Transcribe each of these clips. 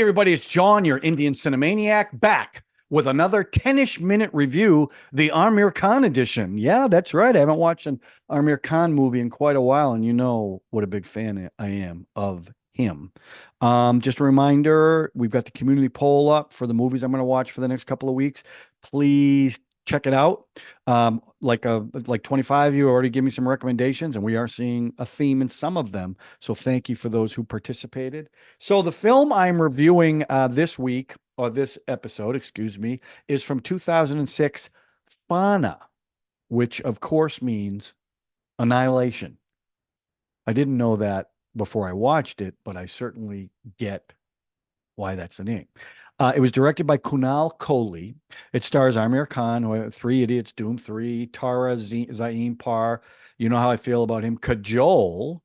Hey, everybody, it's John, your Indian Cinemaniac, back with another 10-ish-minute review, the Aamir Khan edition. Yeah, that's right. I haven't watched an Aamir Khan movie in quite a while, and you know what a big fan I am of him. Just a reminder, we've got the community poll up for the movies I'm going to watch for the next couple of weeks. Please check it out. Like 25 of you already give me some recommendations, and we are seeing a theme in some of them. So thank you for those who participated. So the film I'm reviewing this week, or this episode, excuse me, is from 2006, Fanaa, which of course means annihilation. I didn't know that before I watched it, but I certainly get why that's the name. It was directed by Kunal Kohli. It stars Aamir Khan, Three Idiots, Doom 3, Tara Zaim Par. You know how I feel about him. Kajol,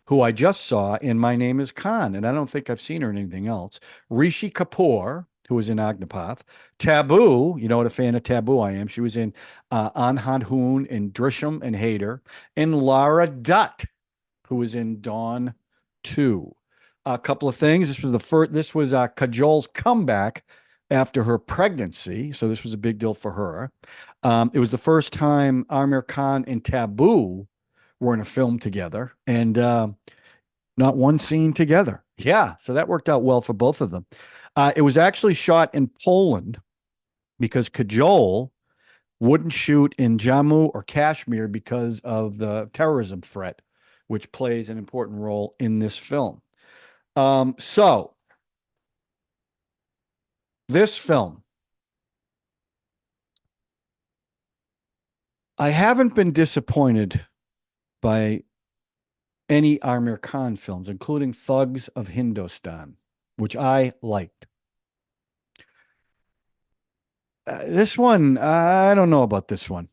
who I just saw in My Name is Khan, and I don't think I've seen her in anything else. Rishi Kapoor, who was in Agneepath. Tabu, you know what a fan of Tabu I am. She was in Andhadhun and Drishyam and Hater. And Lara Dutta, who was in Dawn 2. A couple of things. This was Kajol's comeback after her pregnancy, so this was a big deal for her. It was the first time Aamir Khan and Tabu were in a film together, and not one scene together. Yeah, so that worked out well for both of them. It was actually shot in Poland because Kajol wouldn't shoot in Jammu or Kashmir because of the terrorism threat, which plays an important role in this film. So this film, I haven't been disappointed by any Aamir Khan films, including Thugs of Hindostan, which I liked. This one, I don't know about this one.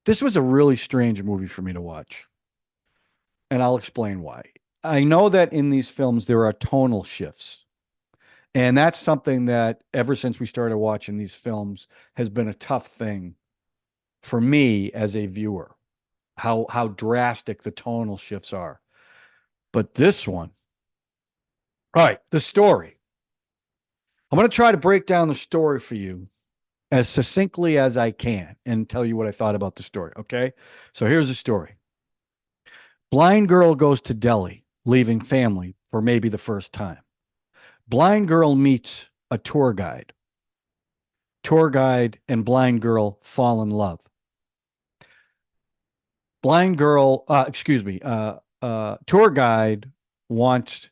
This was a really strange movie for me to watch, and I'll explain why. I know that in these films there are tonal shifts, and that's something that ever since we started watching these films has been a tough thing for me as a viewer, how drastic the tonal shifts are. But this one, all right, the story. I'm going to try to break down the story for you as succinctly as I can and tell you what I thought about the story. Okay. So here's the story. Blind girl goes to Delhi, leaving family for maybe the first time. Blind girl meets a tour guide. Tour guide and blind girl fall in love. Blind girl, tour guide wants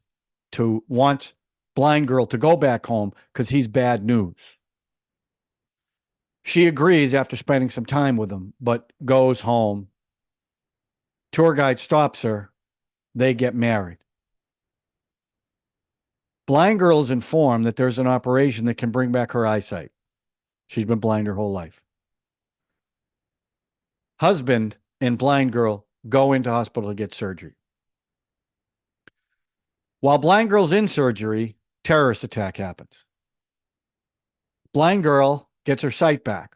blind girl to go back home because he's bad news. She agrees after spending some time with him, but goes home. Tour guide stops her. They get married. Blind girl is informed that there's an operation that can bring back her eyesight. She's been blind her whole life. Husband and blind girl go into hospital to get surgery. While blind girl's in surgery, terrorist attack happens. Blind girl gets her sight back.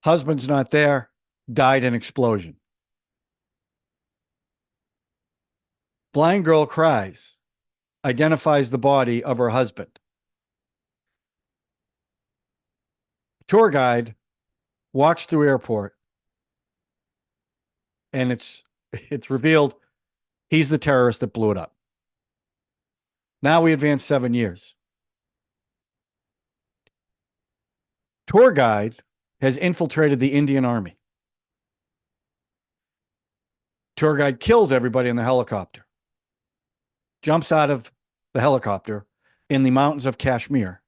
Husband's not there, died in explosion. Blind girl cries, identifies the body of her husband. Tour guide walks through airport, and it's revealed he's the terrorist that blew it up. Now we advance 7 years. Tour guide has infiltrated the Indian army. Tour guide kills everybody in the helicopter. Jumps out of the helicopter in the mountains of Kashmir.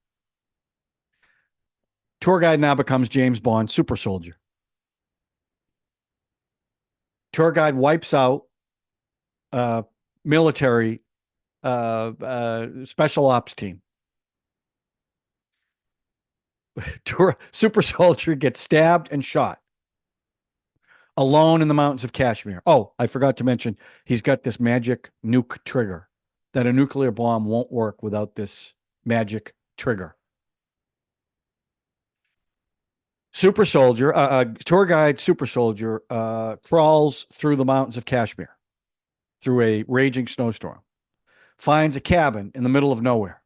Tour guide now becomes James Bond super soldier. Tour guide wipes out military special ops team. Super soldier gets stabbed and shot alone in the mountains of Kashmir. Oh, I forgot to mention, he's got this magic nuke trigger that a nuclear bomb won't work without this magic trigger. Super soldier, tour guide super soldier crawls through the mountains of Kashmir through a raging snowstorm. finds a cabin in the middle of nowhere,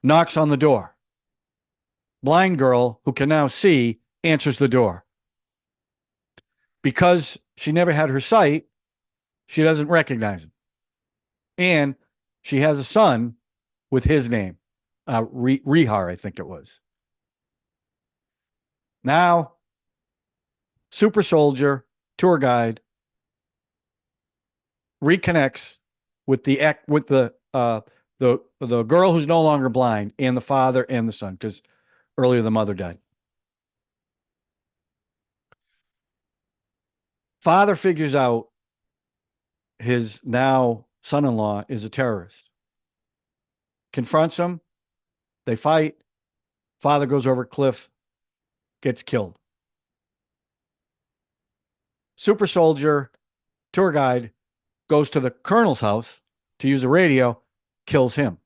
knocks on the door. Blind girl, who can now see, answers the door. Because she never had her sight, she doesn't recognize him. And she has a son with his name, Rihar, I think it was. Now, super soldier, tour guide, reconnects with the girl who's no longer blind and the father and the son, because earlier the mother died. Father figures out his now son-in-law is a terrorist. Confronts him. They fight. Father goes over a cliff, gets killed. Super soldier, tour guide, goes to the colonel's house to use a radio, kills him.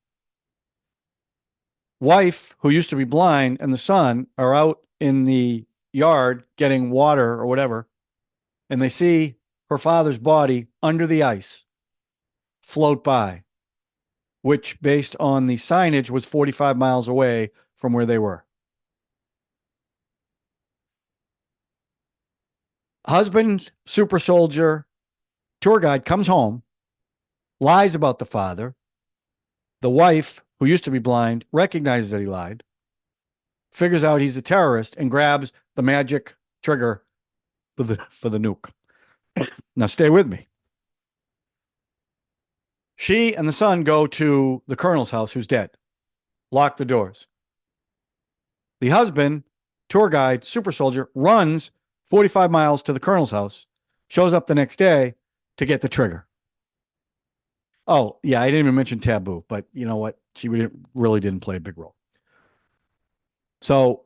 Wife, who used to be blind, and the son are out in the yard getting water or whatever, and they see her father's body under the ice float by, which, based on the signage, was 45 miles away from where they were. Husband, super soldier, tour guide comes home, lies about the father. The wife, who used to be blind, recognizes that he lied, figures out he's a terrorist, and grabs the magic trigger for the nuke. Now, stay with me. She and the son go to the colonel's house, who's dead. Lock the doors. The husband, tour guide, super soldier, runs 45 miles to the colonel's house, shows up the next day to get the trigger. Oh, yeah, I didn't even mention Tabu, but you know what? She really didn't play a big role. So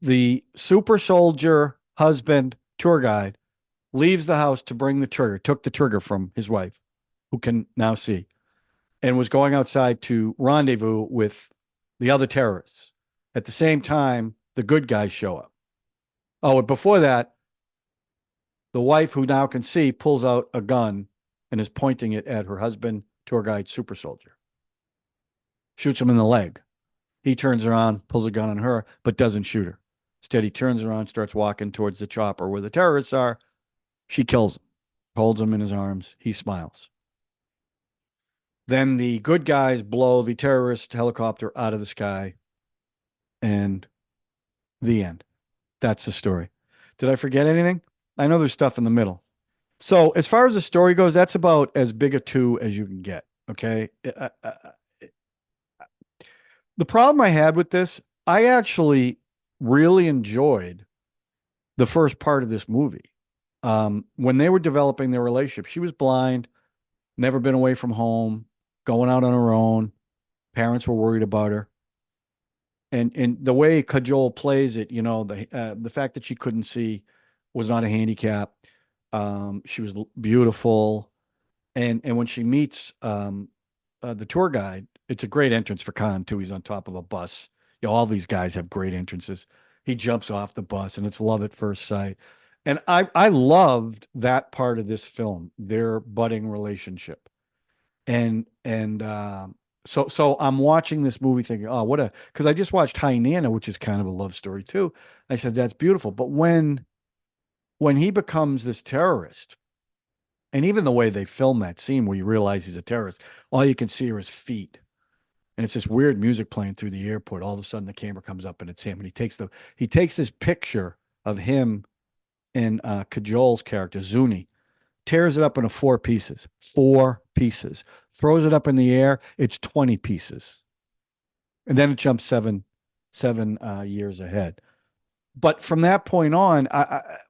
the super soldier husband, tour guide, leaves the house to bring the trigger, took the trigger from his wife, who can now see, and was going outside to rendezvous with the other terrorists. At the same time, the good guys show up. Oh, and before that, the wife, who now can see, pulls out a gun and is pointing it at her husband, tour guide, super soldier. Shoots him in the leg. He turns around, pulls a gun on her, but doesn't shoot her. Instead, he turns around, starts walking towards the chopper where the terrorists are. She kills him, holds him in his arms. He smiles. Then the good guys blow the terrorist helicopter out of the sky. And the end. That's the story. Did I forget anything? I know there's stuff in the middle. So as far as the story goes, that's about as big a two as you can get. Okay. The problem I had with this, I actually really enjoyed the first part of this movie. When they were developing their relationship, she was blind, never been away from home, going out on her own. Parents were worried about her. And the way Kajol plays it, the fact that she couldn't see was not a handicap. She was beautiful. And when she meets the tour guide, it's a great entrance for Khan, too. He's on top of a bus. All these guys have great entrances. He jumps off the bus, and it's love at first sight. And I loved that part of this film, their budding relationship. So I'm watching this movie thinking, oh, because I just watched Hi Nana, which is kind of a love story too. I said, that's beautiful. But when he becomes this terrorist, and even the way they film that scene where you realize he's a terrorist, all you can see are his feet. And it's this weird music playing through the airport. All of a sudden the camera comes up and it's him. And he takes this picture of him and Kajol's character, Zooni, tears it up into 4 pieces, throws it up in the air. It's 20 pieces. And then it jumps seven years ahead. But from that point on,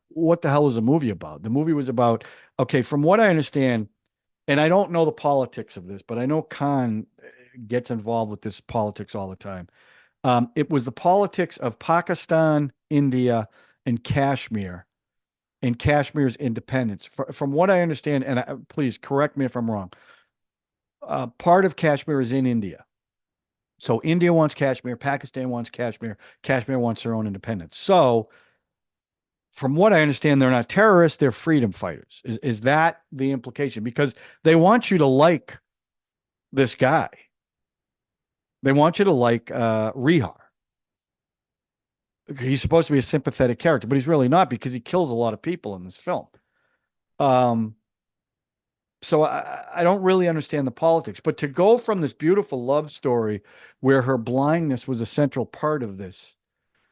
what the hell was the movie about? The movie was about, okay, from what I understand, and I don't know the politics of this, but I know Khan gets involved with this politics all the time. It was the politics of Pakistan, India, and Kashmir, and Kashmir's independence. From what I understand, and please correct me if I'm wrong, part of Kashmir is in India. So India wants Kashmir, Pakistan wants Kashmir, Kashmir wants their own independence. So from what I understand, they're not terrorists, they're freedom fighters. Is that the implication? Because they want you to like this guy. They want you to like Rihar. He's supposed to be a sympathetic character, but he's really not because he kills a lot of people in this film. Um, so I don't really understand the politics. But to go from this beautiful love story where her blindness was a central part of this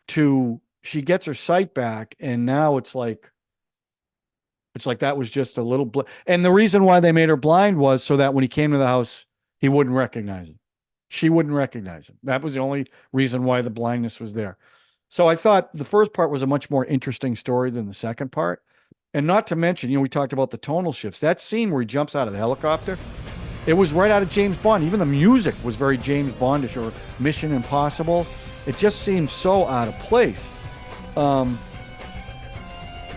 to she gets her sight back, and now it's like that was just a little and the reason why they made her blind was so that when he came to the house, he wouldn't recognize him. She wouldn't recognize him. That was the only reason why the blindness was there. So I thought the first part was a much more interesting story than the second part. And not to mention, we talked about the tonal shifts. That scene where he jumps out of the helicopter, it was right out of James Bond. Even the music was very James Bondish or Mission Impossible. It just seemed so out of place. The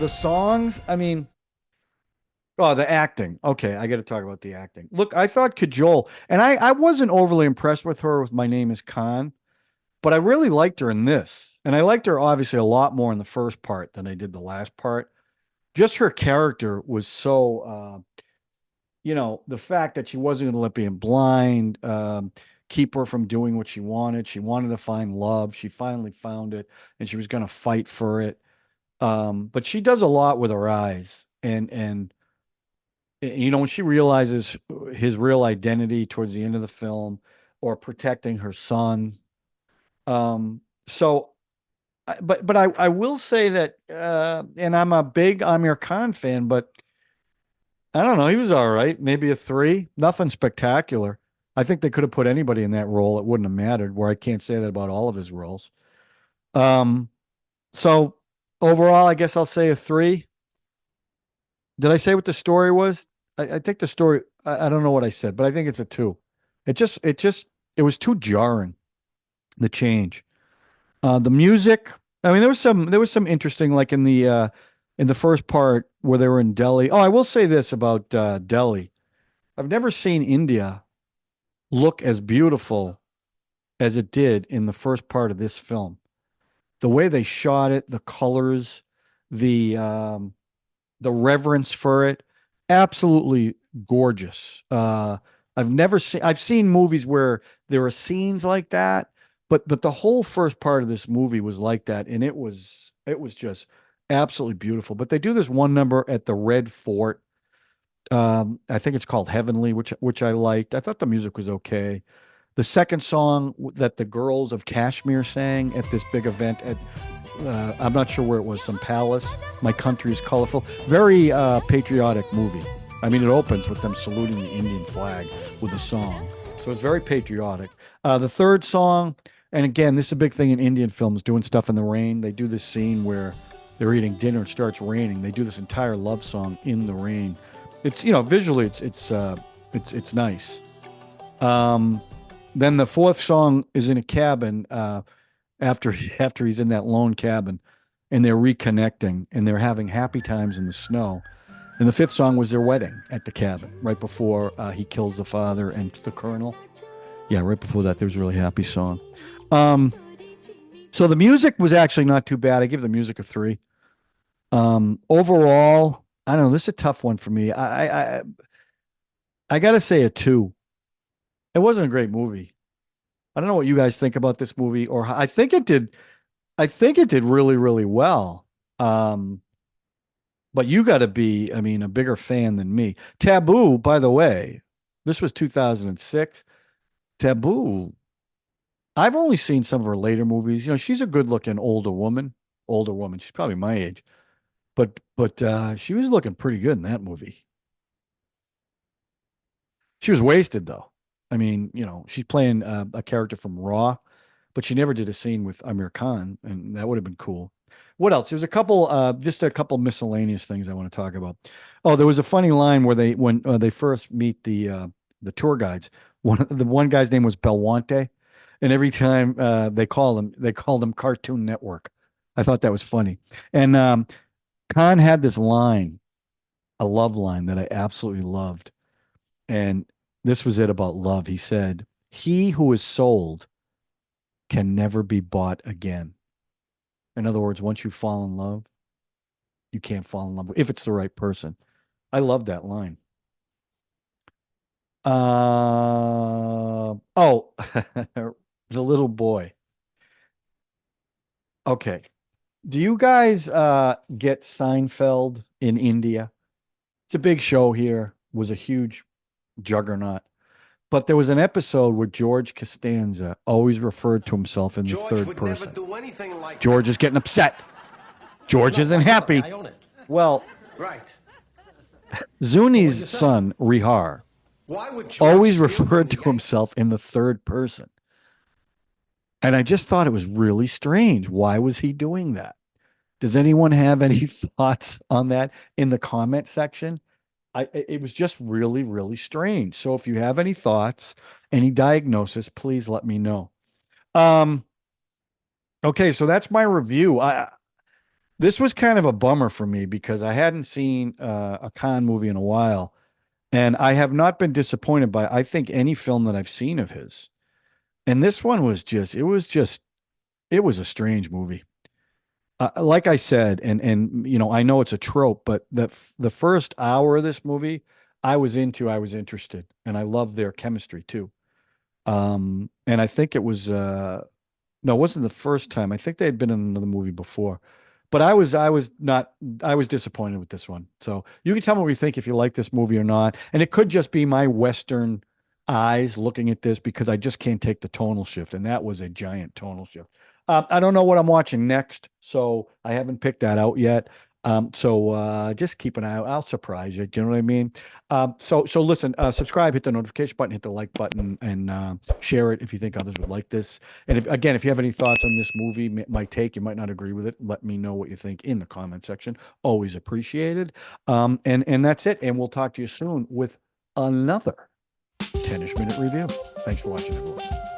songs, I mean, oh, the acting. Okay, I got to talk about the acting. Look, I thought Kajol, and I wasn't overly impressed with her with My Name is Khan, but I really liked her in this. And I liked her obviously a lot more in the first part than I did the last part. Just her character was so, the fact that she wasn't going to let being blind keep her from doing what she wanted. She wanted to find love. She finally found it, and she was going to fight for it. But she does a lot with her eyes, and when she realizes his real identity towards the end of the film, or protecting her son. So, but I will say that, and I'm a big Aamir Khan fan, but I don't know, he was all right, maybe a 3, nothing spectacular. I think they could have put anybody in that role; it wouldn't have mattered. Where I can't say that about all of his roles. Um, so overall, I guess I'll say a 3. Did I say what the story was? I think the story, I don't know what I said, but I think it's a 2. It was too jarring, the change. The music, I mean, there was some interesting, like in the first part where they were in Delhi. Oh, I will say this about Delhi. I've never seen India look as beautiful as it did in the first part of this film. The way they shot it, the colors, the um, the reverence for it, absolutely gorgeous. I've seen movies where there are scenes like that, but the whole first part of this movie was like that, and it was just absolutely beautiful. But they do this one number at the Red Fort. I think it's called Heavenly, which I liked. I thought the music was okay. The second song that the girls of Kashmir sang at this big event at, I'm not sure where it was, some palace. My country is colorful. Very patriotic movie. I mean, it opens with them saluting the Indian flag with a song. So it's very patriotic. The third song, and again, this is a big thing in Indian films, doing stuff in the rain. They do this scene where they're eating dinner, it starts raining. They do this entire love song in the rain. It's, visually, it's nice. Um, then the fourth song is in a cabin after after he's in that lone cabin, and they're reconnecting and they're having happy times in the snow. And the fifth song was their wedding at the cabin right before he kills the father and the colonel. Yeah, right before that, there was a really happy song. Um, so the music was actually not too bad. I give the music a 3. Overall, I don't know. This is a tough one for me. I got to say a 2. It wasn't a great movie. I don't know what you guys think about this movie, or I think it did. I think it did really, really well. Um, but you got to be, I mean, a bigger fan than me. Tabu, by the way, this was 2006. Tabu, I've only seen some of her later movies. She's a good-looking older woman. Older woman. She's probably my age, but she was looking pretty good in that movie. She was wasted though. I mean, she's playing a character from Raw, but she never did a scene with Amir Khan, and that would have been cool. What else? There's just a couple miscellaneous things I want to talk about. Oh, there was a funny line where when they first meet the tour guides. The one guy's name was Belwante, and every time they called him Cartoon Network. I thought that was funny. And Khan had this line, a love line that I absolutely loved. And this was it about love. He said, "He who is sold can never be bought again." In other words, once you fall in love, you can't fall in love with if it's the right person. I love that line. Oh, the little boy. Okay. Do you guys get Seinfeld in India? It's a big show here. Was a huge juggernaut. But there was an episode where George Costanza always referred to himself in the George third would person. never do anything like George is getting upset. George isn't happy. I own it. Well, Right. Zooni's son, Rihar, Why would George always steal referred from to the himself in the third person. And I just thought it was really strange. Why was he doing that? Does anyone have any thoughts on that in the comment section? It was just really, really strange. So if you have any thoughts, any diagnosis, please let me know. Okay, so that's my review. This was kind of a bummer for me because I hadn't seen a Khan movie in a while, and I have not been disappointed by I think any film that I've seen of his. And this one was it was a strange movie. Like I said, and you know, I know it's a trope, but the first hour of this movie, I was interested, and I loved their chemistry too. And I think it was no, it wasn't the first time. I think they had been in another movie before. But I was not I was disappointed with this one. So you can tell me what you think if you like this movie or not. And it could just be my Western eyes looking at this because I just can't take the tonal shift. And that was a giant tonal shift. I don't know what I'm watching next, so I haven't picked that out yet. So just keep an eye out. I'll surprise you. Do you know what I mean? So listen, subscribe, hit the notification button, hit the like button, and share it if you think others would like this. And if you have any thoughts on this movie, my take, you might not agree with it. Let me know what you think in the comment section. Always appreciated. And that's it. And we'll talk to you soon with another 10ish minute review. Thanks for watching, everyone.